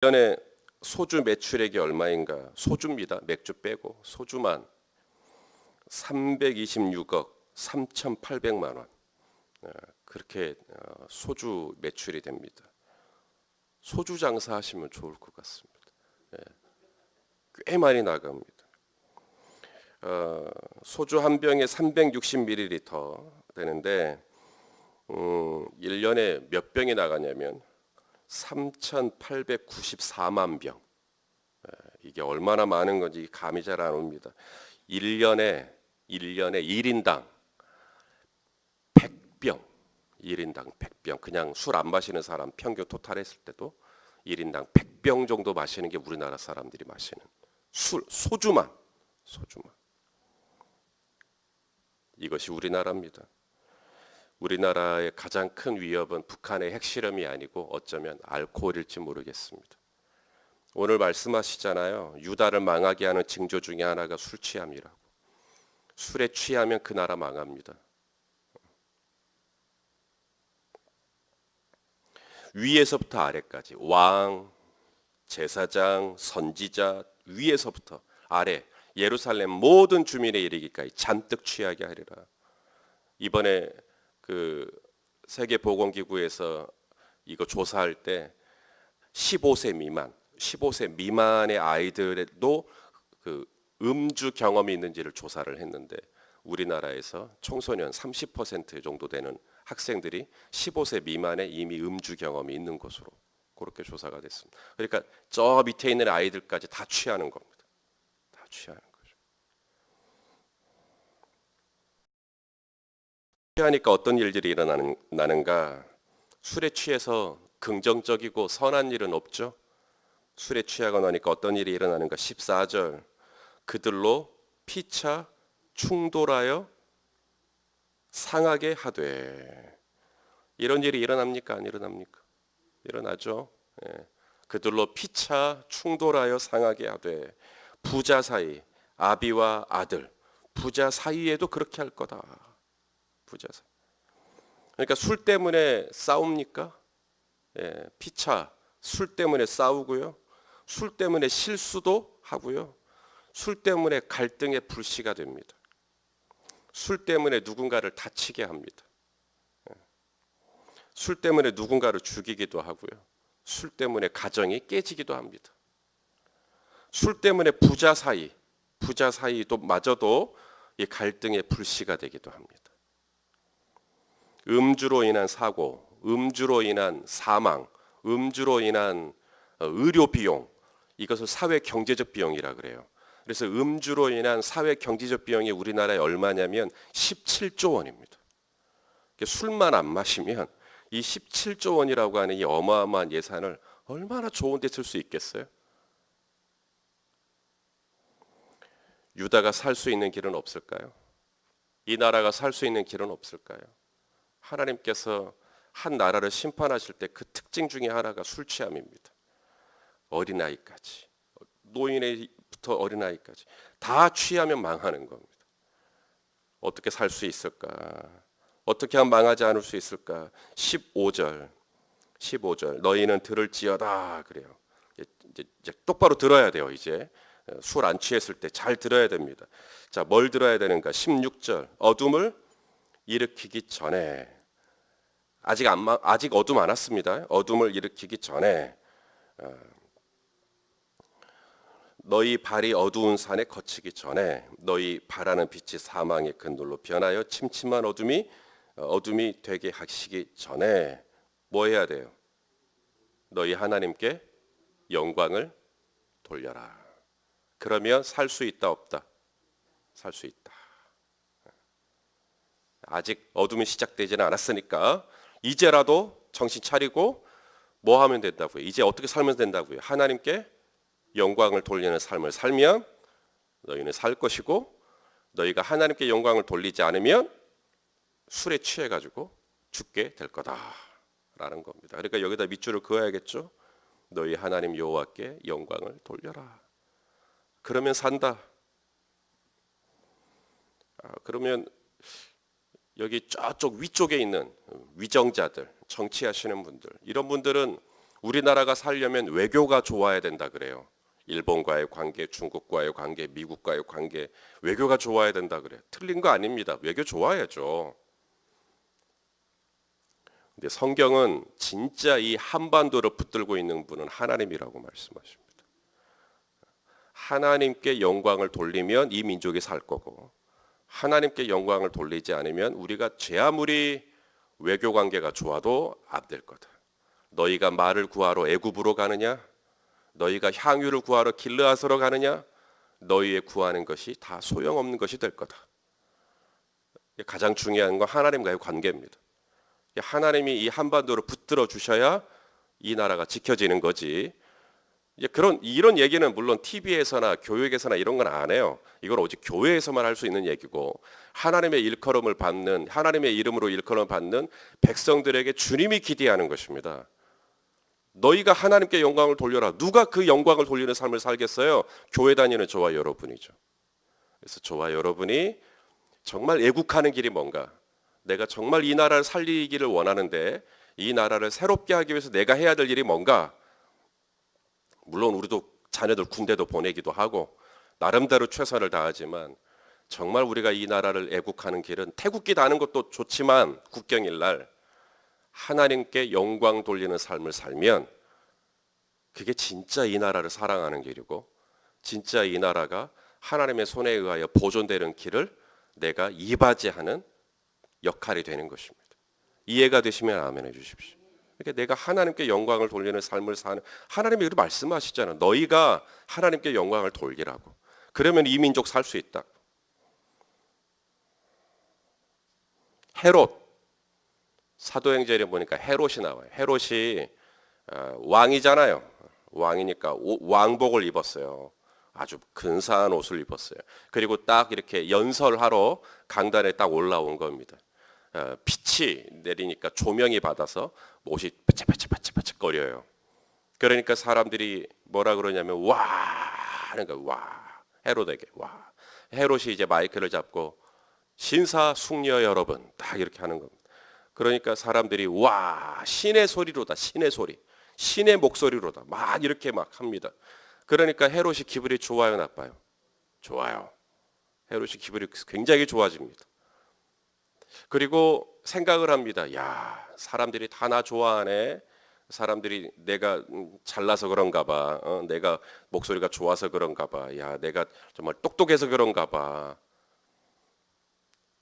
전에 소주 매출액이 얼마인가? 소주입니다. 맥주 빼고 소주만 326억 3,800만 원. 그렇게 소주 매출이 됩니다. 소주 장사하시면 좋을 것 같습니다. 꽤 많이 나갑니다. 소주 한 병에 360ml 되는데 1년에 몇 병이 나가냐면 3,894만 병. 이게 얼마나 많은 건지 감이 잘 안 옵니다. 1년에 1인당 100병. 1인당 100병. 그냥 술 안 마시는 사람 평균 토탈했을 때도 1인당 100병 정도 마시는 게 우리나라 사람들이 마시는 소주만. 이것이 우리나라입니다. 우리나라의 가장 큰 위협은 북한의 핵실험이 아니고 어쩌면 알코올일지 모르겠습니다. 오늘 말씀하시잖아요. 유다를 망하게 하는 징조 중에 하나가 술 취함이라고. 술에 취하면 그 나라 망합니다. 위에서부터 아래까지 왕, 제사장, 선지자 위에서부터 아래 예루살렘 모든 주민에 이르기까지 잔뜩 취하게 하리라. 이번에 그 세계보건기구에서 이거 조사할 때 15세 미만의 아이들도 그 음주 경험이 있는지를 조사를 했는데 우리나라에서 청소년 30% 정도 되는 학생들이 15세 미만에 이미 음주 경험이 있는 것으로 그렇게 조사가 됐습니다. 그러니까 저 밑에 있는 아이들까지 다 취하는 겁니다. 다 취하는 거죠. 취하니까 어떤 일들이 일어나는가? 술에 취해서 긍정적이고 선한 일은 없죠. 술에 취하고 나니까 어떤 일이 일어나는가? 14절 그들로 피차 충돌하여 상하게 하되. 이런 일이 일어납니까? 안 일어납니까? 일어나죠. 그들로 피차 충돌하여 상하게 하되. 부자 사이, 아비와 아들, 부자 사이에도 그렇게 할 거다. 부자 사이. 그러니까 술 때문에 싸웁니까? 피차, 술 때문에 싸우고요. 술 때문에 실수도 하고요. 술 때문에 갈등의 불씨가 됩니다. 술 때문에 누군가를 다치게 합니다. 술 때문에 누군가를 죽이기도 하고요. 술 때문에 가정이 깨지기도 합니다. 술 때문에 부자 사이도 마저도 이 갈등의 불씨가 되기도 합니다. 음주로 인한 사고, 음주로 인한 사망, 음주로 인한 의료 비용, 이것을 사회 경제적 비용이라 그래요. 그래서 음주로 인한 사회 경제적 비용이 우리나라에 얼마냐면 17조 원입니다. 술만 안 마시면 이 17조 원이라고 하는 이 어마어마한 예산을 얼마나 좋은 데 쓸 수 있겠어요? 유다가 살 수 있는 길은 없을까요? 이 나라가 살 수 있는 길은 없을까요? 하나님께서 한 나라를 심판하실 때 그 특징 중에 하나가 술 취함입니다. 어린아이까지, 노인부터 어린아이까지 다 취하면 망하는 겁니다. 어떻게 살 수 있을까? 어떻게 하면 망하지 않을 수 있을까? 15절 너희는 들을지어다 그래요. 이제 똑바로 들어야 돼요. 이제 술 안 취했을 때 잘 들어야 됩니다. 자, 뭘 들어야 되는가? 16절 어둠을 일으키기 전에, 아직 어둠 안 왔습니다. 어둠을 일으키기 전에 너희 발이 어두운 산에 거치기 전에 너희 바라는 빛이 사망의 근돌로 변하여 침침한 어둠이 되게 하시기 전에 뭐 해야 돼요? 너희 하나님께 영광을 돌려라. 그러면 살 수 있다 없다? 살 수 있다. 아직 어둠이 시작되지는 않았으니까 이제라도 정신 차리고 뭐 하면 된다고요? 이제 어떻게 살면 된다고요? 하나님께 영광을 돌리는 삶을 살면 너희는 살 것이고, 너희가 하나님께 영광을 돌리지 않으면 술에 취해가지고 죽게 될 거다라는 겁니다. 그러니까 여기다 밑줄을 그어야겠죠. 너희 하나님 여호와께 영광을 돌려라. 그러면 산다. 그러면 여기 저쪽 위쪽에 있는 위정자들, 정치하시는 분들, 이런 분들은 우리나라가 살려면 외교가 좋아야 된다 그래요. 일본과의 관계, 중국과의 관계, 미국과의 관계, 외교가 좋아야 된다 그래요. 틀린 거 아닙니다. 외교 좋아야죠. 근데 성경은 진짜 이 한반도를 붙들고 있는 분은 하나님이라고 말씀하십니다. 하나님께 영광을 돌리면 이 민족이 살 거고, 하나님께 영광을 돌리지 않으면 우리가 제 아무리 외교 관계가 좋아도 안 될 거다. 너희가 말을 구하러 애굽으로 가느냐? 너희가 향유를 구하러 길르앗으로 가느냐? 너희의 구하는 것이 다 소용없는 것이 될 거다. 가장 중요한 건 하나님과의 관계입니다. 하나님이 이 한반도를 붙들어 주셔야 이 나라가 지켜지는 거지. 이런 얘기는 물론 TV에서나 교육에서나 이런 건 안 해요. 이건 오직 교회에서만 할 수 있는 얘기고, 하나님의 일컬음을 받는, 하나님의 이름으로 일컬음 받는 백성들에게 주님이 기대하는 것입니다. 너희가 하나님께 영광을 돌려라. 누가 그 영광을 돌리는 삶을 살겠어요? 교회 다니는 저와 여러분이죠. 그래서 저와 여러분이 정말 애국하는 길이 뭔가, 내가 정말 이 나라를 살리기를 원하는데 이 나라를 새롭게 하기 위해서 내가 해야 될 일이 뭔가. 물론 우리도 자녀들 군대도 보내기도 하고 나름대로 최선을 다하지만, 정말 우리가 이 나라를 애국하는 길은 태국기 다는 것도 좋지만 국경일 날 하나님께 영광 돌리는 삶을 살면 그게 진짜 이 나라를 사랑하는 길이고, 진짜 이 나라가 하나님의 손에 의하여 보존되는 길을 내가 이바지하는 역할이 되는 것입니다. 이해가 되시면 아멘 해주십시오. 그러니까 내가 하나님께 영광을 돌리는 삶을 사는, 하나님이 그렇게 말씀하시잖아요. 너희가 하나님께 영광을 돌리라고. 그러면 이 민족 살 수 있다. 헤롯, 사도행전에 보니까 헤롯이 나와요. 헤롯이 왕이잖아요. 왕이니까 왕복을 입었어요. 아주 근사한 옷을 입었어요. 그리고 딱 이렇게 연설하러 강단에 딱 올라온 겁니다. 빛이 내리니까 조명이 받아서 옷이 바짝바짝바짝바짝 거려요. 그러니까 사람들이 뭐라 그러냐면 와 하는 거야. 와, 헤롯에게 와. 헤롯이 이제 마이크를 잡고 신사숙녀 여러분 딱 이렇게 하는 겁니다. 그러니까 사람들이 와, 신의 소리로다. 신의 소리. 신의 목소리로다. 막 이렇게 막 합니다. 그러니까 헤롯이 기분이 좋아요, 나빠요? 좋아요. 헤롯이 기분이 굉장히 좋아집니다. 그리고 생각을 합니다. 야, 사람들이 다 나 좋아하네. 사람들이 내가 잘나서 그런가 봐. 내가 목소리가 좋아서 그런가 봐. 야, 내가 정말 똑똑해서 그런가 봐.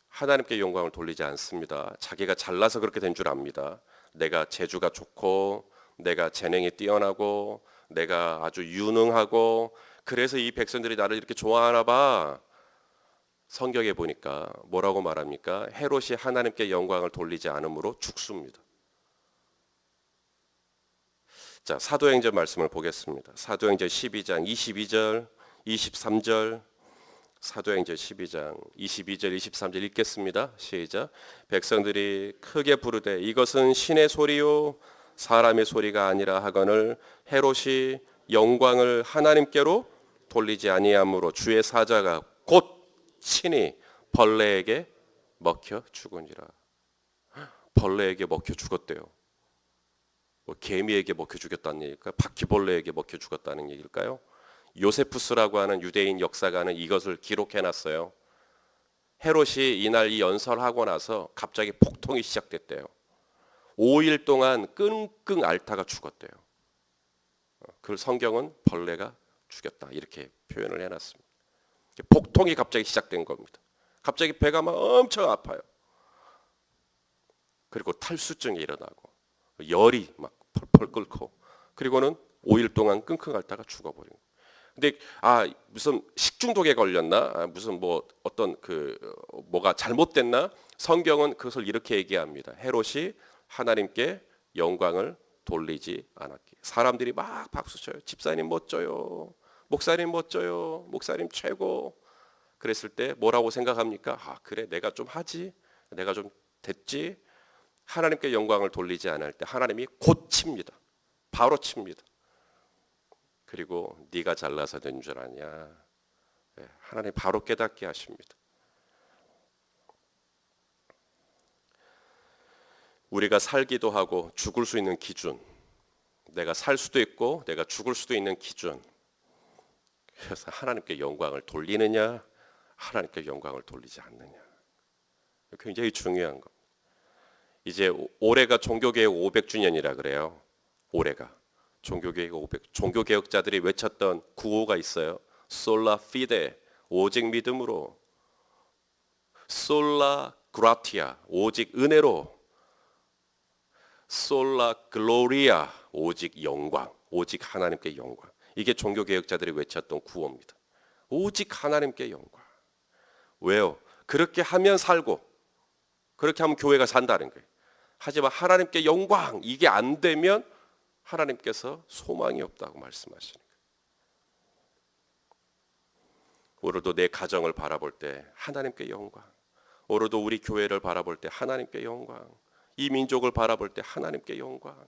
하나님께 영광을 돌리지 않습니다. 자기가 잘나서 그렇게 된 줄 압니다. 내가 재주가 좋고, 내가 재능이 뛰어나고, 내가 아주 유능하고, 그래서 이 백성들이 나를 이렇게 좋아하나 봐. 성경에 보니까 뭐라고 말합니까? 헤롯이 하나님께 영광을 돌리지 않으므로 죽습니다. 자, 사도행전 말씀을 보겠습니다. 사도행전 12장 22절, 23절, 사도행전 12장 22절, 23절 읽겠습니다. 시작. 백성들이 크게 부르되 이것은 신의 소리요 사람의 소리가 아니라 하거늘 헤롯이 영광을 하나님께로 돌리지 아니하므로 주의 사자가 곧 친히 벌레에게 먹혀 죽으니라. 벌레에게 먹혀 죽었대요. 뭐 개미에게 먹혀 죽였다는 얘기일까요? 바퀴벌레에게 먹혀 죽었다는 얘기일까요? 요세푸스라고 하는 유대인 역사가는 이것을 기록해놨어요. 헤롯이 이날 이 연설하고 나서 갑자기 폭통이 시작됐대요. 5일 동안 끙끙 앓다가 죽었대요. 그걸 성경은 벌레가 죽였다 이렇게 표현을 해놨습니다. 폭통이 갑자기 시작된 겁니다. 갑자기 배가 막 엄청 아파요. 그리고 탈수증이 일어나고 열이 막 펄펄 끓고, 그리고는 5일 동안 끙끙 앓다가 죽어버린 거예요. 근데 무슨 식중독에 걸렸나? 무슨 뭐 어떤 뭐가 잘못됐나? 성경은 그것을 이렇게 얘기합니다. 헤롯이 하나님께 영광을 돌리지 않았기에. 사람들이 막 박수 쳐요. 집사님 멋져요. 목사님 멋져요. 목사님 최고. 그랬을 때 뭐라고 생각합니까? 그래, 내가 좀 하지. 내가 좀 됐지. 하나님께 영광을 돌리지 않을 때 하나님이 곧 칩니다. 바로 칩니다. 그리고 네가 잘나서 된 줄 아냐. 하나님 바로 깨닫게 하십니다. 우리가 살기도 하고 죽을 수 있는 기준, 내가 살 수도 있고 내가 죽을 수도 있는 기준. 그래서 하나님께 영광을 돌리느냐, 하나님께 영광을 돌리지 않느냐. 굉장히 중요한 겁니다. 이제 올해가 종교개혁 500주년이라 그래요. 올해가 종교개혁자들이 외쳤던 구호가 있어요. 솔라 피데, 오직 믿음으로. 솔라 그라티아, 오직 은혜로. 솔라 글로리아, 오직 영광, 오직 하나님께 영광. 이게 종교개혁자들이 외쳤던 구호입니다. 오직 하나님께 영광. 왜요? 그렇게 하면 살고, 그렇게 하면 교회가 산다는 거예요. 하지만 하나님께 영광, 이게 안 되면 하나님께서 소망이 없다고 말씀하시는 거예요. 오늘도 내 가정을 바라볼 때 하나님께 영광, 오늘도 우리 교회를 바라볼 때 하나님께 영광, 이 민족을 바라볼 때 하나님께 영광.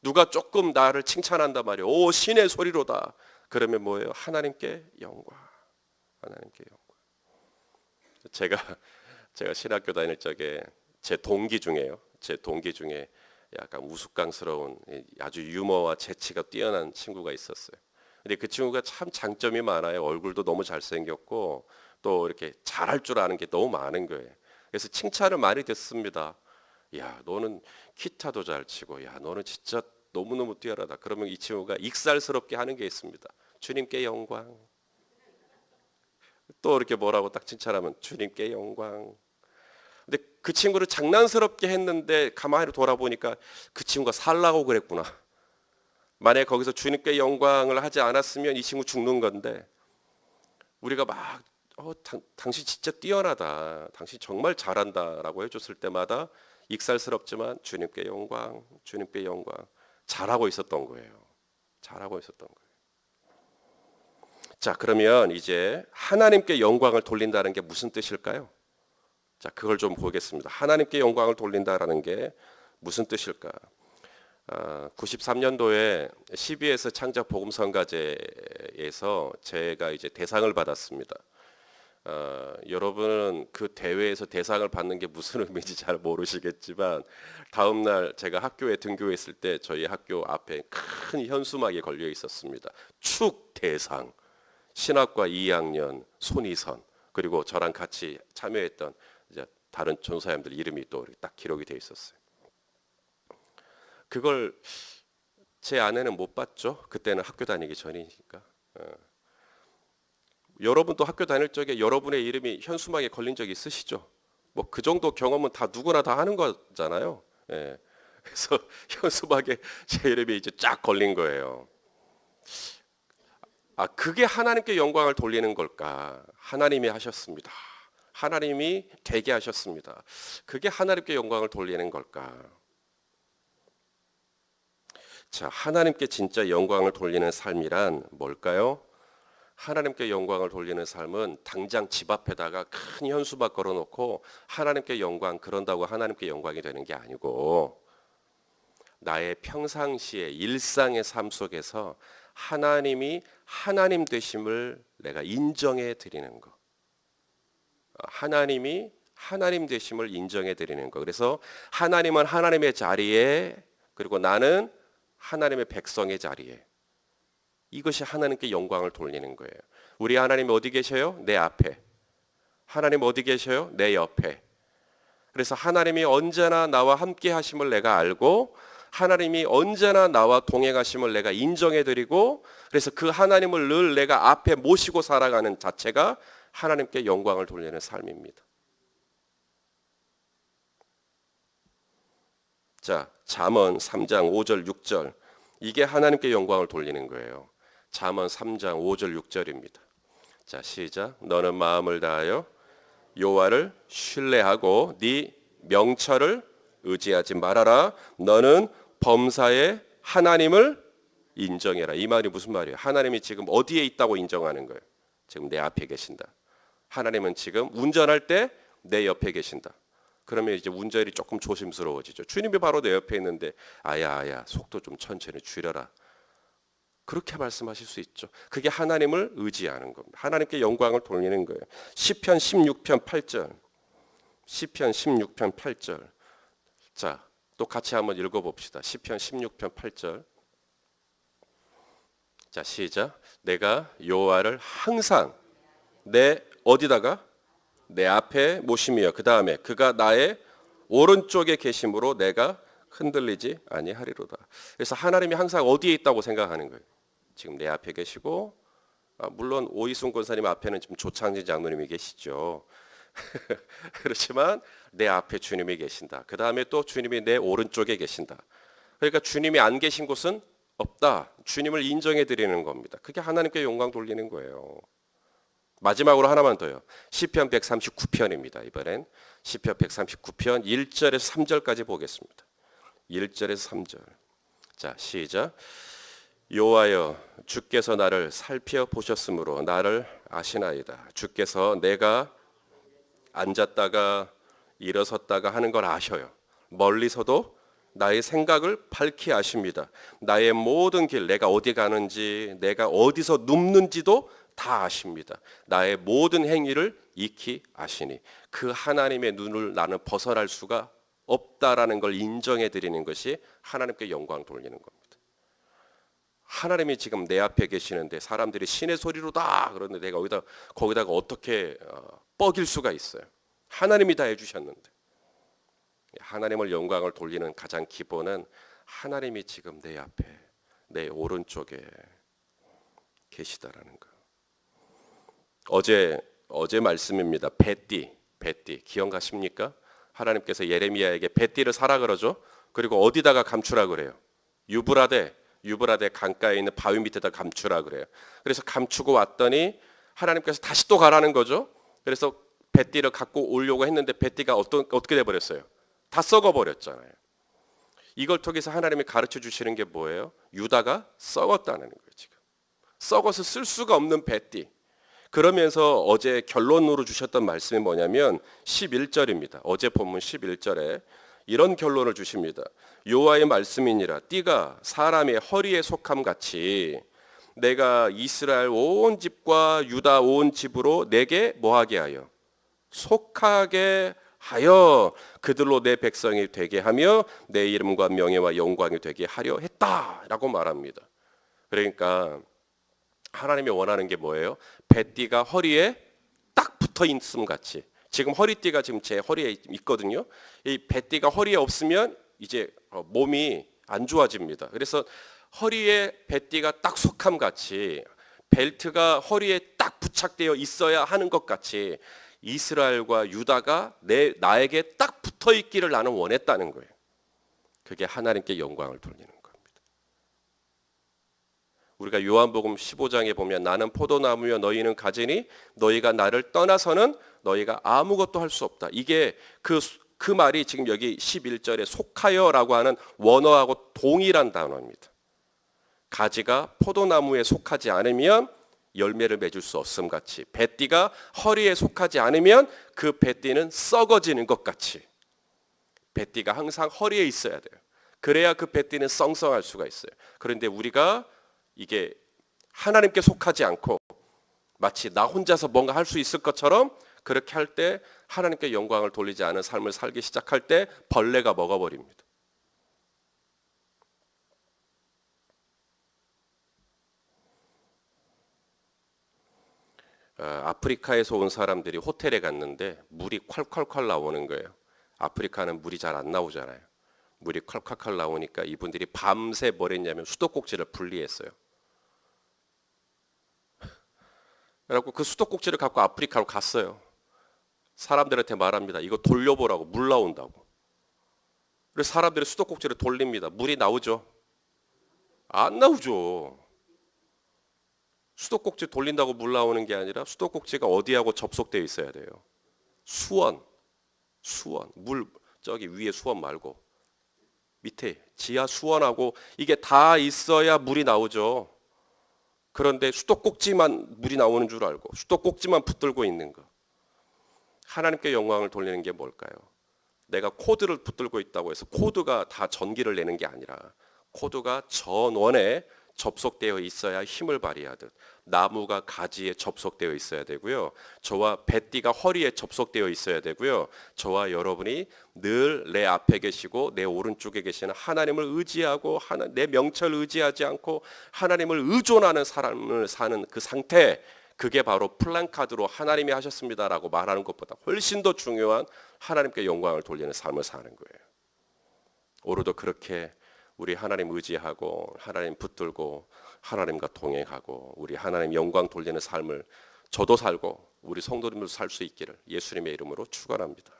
누가 조금 나를 칭찬한단 말이에요. 오, 신의 소리로다. 그러면 뭐예요? 하나님께 영광, 하나님께 영광. 제가 신학교 다닐 적에 제 동기 중에 약간 우스꽝스러운 아주 유머와 재치가 뛰어난 친구가 있었어요. 근데 그 친구가 참 장점이 많아요. 얼굴도 너무 잘생겼고 또 이렇게 잘할 줄 아는 게 너무 많은 거예요. 그래서 칭찬을 많이 듣습니다. 야, 너는 기타도 잘 치고, 야, 너는 진짜 너무너무 뛰어나다. 그러면 이 친구가 익살스럽게 하는 게 있습니다. 주님께 영광. 또 이렇게 뭐라고 딱 칭찬하면 주님께 영광. 근데 그 친구를 장난스럽게 했는데 가만히 돌아보니까 그 친구가 살라고 그랬구나. 만약에 거기서 주님께 영광을 하지 않았으면 이 친구 죽는 건데, 우리가 막 당신 진짜 뛰어나다, 당신 정말 잘한다라고 해줬을 때마다 익살스럽지만 주님께 영광, 주님께 영광. 잘하고 있었던 거예요. 잘하고 있었던 거예요. 자, 그러면 이제 하나님께 영광을 돌린다는 게 무슨 뜻일까요? 자, 그걸 좀 보겠습니다. 하나님께 영광을 돌린다라는 게 무슨 뜻일까? 93년도에 CBS 창작 복음성가제에서 제가 이제 대상을 받았습니다. 여러분은 그 대회에서 대상을 받는 게 무슨 의미인지 잘 모르시겠지만, 다음 날 제가 학교에 등교했을 때 저희 학교 앞에 큰 현수막이 걸려 있었습니다. 축 대상, 신학과 2학년 손희선, 그리고 저랑 같이 참여했던 이제 다른 전사님들 이름이 또 딱 기록이 돼 있었어요. 그걸 제 아내는 못 봤죠. 그때는 학교 다니기 전이니까. 여러분도 학교 다닐 적에 여러분의 이름이 현수막에 걸린 적이 있으시죠? 뭐 그 정도 경험은 다 누구나 다 하는 거잖아요. 예. 그래서 현수막에 제 이름이 이제 쫙 걸린 거예요. 그게 하나님께 영광을 돌리는 걸까? 하나님이 하셨습니다. 하나님이 되게 하셨습니다. 그게 하나님께 영광을 돌리는 걸까? 자, 하나님께 진짜 영광을 돌리는 삶이란 뭘까요? 하나님께 영광을 돌리는 삶은 당장 집 앞에다가 큰 현수막 걸어놓고 하나님께 영광, 그런다고 하나님께 영광이 되는 게 아니고, 나의 평상시의 일상의 삶 속에서 하나님이 하나님 되심을 내가 인정해 드리는 것. 하나님이 하나님 되심을 인정해 드리는 것. 그래서 하나님은 하나님의 자리에, 그리고 나는 하나님의 백성의 자리에. 이것이 하나님께 영광을 돌리는 거예요. 우리 하나님 어디 계셔요? 내 앞에. 하나님 어디 계셔요? 내 옆에. 그래서 하나님이 언제나 나와 함께 하심을 내가 알고, 하나님이 언제나 나와 동행하심을 내가 인정해드리고, 그래서 그 하나님을 늘 내가 앞에 모시고 살아가는 자체가 하나님께 영광을 돌리는 삶입니다. 자, 잠언 3장 5절 6절, 이게 하나님께 영광을 돌리는 거예요. 잠언 3장 5절 6절입니다. 자, 시작. 너는 마음을 다하여 여호와를 신뢰하고 네 명철을 의지하지 말아라. 너는 범사의 하나님을 인정해라. 이 말이 무슨 말이에요? 하나님이 지금 어디에 있다고 인정하는 거예요? 지금 내 앞에 계신다. 하나님은 지금 운전할 때 내 옆에 계신다. 그러면 이제 운전이 조금 조심스러워지죠. 주님이 바로 내 옆에 있는데 아야 속도 좀 천천히 줄여라. 그렇게 말씀하실 수 있죠. 그게 하나님을 의지하는 겁니다. 하나님께 영광을 돌리는 거예요. 시편 16편 8절. 시편 16편 8절. 자, 또 같이 한번 읽어봅시다. 시편 16편 8절. 자, 시작. 내가 여호와를 항상 내 어디다가 내 앞에 모심이여. 그 다음에 그가 나의 오른쪽에 계심으로 내가 흔들리지 아니하리로다. 그래서 하나님이 항상 어디에 있다고 생각하는 거예요. 지금 내 앞에 계시고, 물론 오이순 권사님 앞에는 지금 조창진 장로님이 계시죠. 그렇지만 내 앞에 주님이 계신다. 그 다음에 또 주님이 내 오른쪽에 계신다. 그러니까 주님이 안 계신 곳은 없다. 주님을 인정해 드리는 겁니다. 그게 하나님께 영광 돌리는 거예요. 마지막으로 하나만 더요. 시편 139편입니다. 이번엔 시편 139편 1절에서 3절까지 보겠습니다. 1절에서 3절. 자, 시작. 여호와여, 주께서 나를 살펴보셨으므로 나를 아시나이다. 주께서 내가 앉았다가 일어섰다가 하는 걸 아셔요. 멀리서도 나의 생각을 밝히 아십니다. 나의 모든 길, 내가 어디 가는지, 내가 어디서 눕는지도 다 아십니다. 나의 모든 행위를 익히 아시니 그 하나님의 눈을 나는 벗어날 수가 없다라는 걸 인정해 드리는 것이 하나님께 영광 돌리는 겁니다. 하나님이 지금 내 앞에 계시는데 사람들이 신의 소리로다 그러는데 내가 거기다가 어떻게 뻐길 수가 있어요. 하나님이 다 해주셨는데. 하나님을 영광을 돌리는 가장 기본은 하나님이 지금 내 앞에 내 오른쪽에 계시다라는 거. 어제 말씀입니다. 뱃띠 기억하십니까? 하나님께서 예레미야에게 뱃띠를 사라 그러죠. 그리고 어디다가 감추라 그래요? 유브라데 강가에 있는 바위 밑에다 감추라 그래요. 그래서 감추고 왔더니 하나님께서 다시 또 가라는 거죠. 그래서 뱃띠를 갖고 오려고 했는데 뱃띠가 어떻게 돼 버렸어요? 다 썩어 버렸잖아요. 이걸 통해서 하나님이 가르쳐 주시는 게 뭐예요? 유다가 썩었다는 거예요. 지금 썩어서 쓸 수가 없는 뱃띠. 그러면서 어제 결론으로 주셨던 말씀이 뭐냐면 11절입니다. 어제 본문 11절에 이런 결론을 주십니다. 여호와의 말씀이니라. 띠가 사람의 허리에 속함 같이 내가 이스라엘 온 집과 유다 온 집으로 내게 뭐하게 하여 속하게 하여 그들로 내 백성이 되게 하며 내 이름과 명예와 영광이 되게 하려 했다라고 말합니다. 그러니까 하나님이 원하는 게 뭐예요? 뱃띠가 허리에 딱 붙어 있음 같이. 지금 허리띠가 지금 제 허리에 있거든요. 이 뱃띠가 허리에 없으면 이제 몸이 안 좋아집니다. 그래서 허리에 뱃띠가 딱 속함 같이 벨트가 허리에 딱 부착되어 있어야 하는 것 같이 이스라엘과 유다가 나에게 딱 붙어 있기를 나는 원했다는 거예요. 그게 하나님께 영광을 돌리는 겁니다. 우리가 요한복음 15장에 보면 나는 포도나무여 너희는 가지니 너희가 나를 떠나서는 너희가 아무것도 할 수 없다. 이게 그 말이 지금 여기 11절에 속하여라고 하는 원어하고 동일한 단어입니다. 가지가 포도나무에 속하지 않으면 열매를 맺을 수 없음 같이 뱃띠가 허리에 속하지 않으면 그 뱃띠는 썩어지는 것 같이 뱃띠가 항상 허리에 있어야 돼요. 그래야 그 뱃띠는 썽썽할 수가 있어요. 그런데 우리가 이게 하나님께 속하지 않고 마치 나 혼자서 뭔가 할 수 있을 것처럼 그렇게 할 때 하나님께 영광을 돌리지 않은 삶을 살기 시작할 때 벌레가 먹어버립니다. 아프리카에서 온 사람들이 호텔에 갔는데 물이 콸콸콸 나오는 거예요. 아프리카는 물이 잘 안 나오잖아요. 물이 콸콸콸 나오니까 이분들이 밤새 뭘 했냐면 수도꼭지를 분리했어요. 그래갖고 그 수도꼭지를 갖고 아프리카로 갔어요. 사람들한테 말합니다. 이거 돌려보라고, 물 나온다고. 그래서 사람들이 수도꼭지를 돌립니다. 물이 나오죠? 안 나오죠. 수도꼭지 돌린다고 물 나오는 게 아니라 수도꼭지가 어디하고 접속되어 있어야 돼요? 수원. 물 저기 위에 수원 말고 밑에 지하 수원하고 이게 다 있어야 물이 나오죠. 그런데 수도꼭지만 물이 나오는 줄 알고 수도꼭지만 붙들고 있는 거. 하나님께 영광을 돌리는 게 뭘까요? 내가 코드를 붙들고 있다고 해서 코드가 다 전기를 내는 게 아니라 코드가 전원에 접속되어 있어야 힘을 발휘하듯 나무가 가지에 접속되어 있어야 되고요. 저와 배띠가 허리에 접속되어 있어야 되고요. 저와 여러분이 늘 내 앞에 계시고 내 오른쪽에 계시는 하나님을 의지하고 내 명철을 의지하지 않고 하나님을 의존하는 삶을 사는 그 상태, 그게 바로 플랜카드로 하나님이 하셨습니다라고 말하는 것보다 훨씬 더 중요한 하나님께 영광을 돌리는 삶을 사는 거예요. 오늘도 그렇게 우리 하나님 의지하고 하나님 붙들고 하나님과 동행하고 우리 하나님 영광 돌리는 삶을 저도 살고 우리 성도님들도 살 수 있기를 예수님의 이름으로 축원합니다.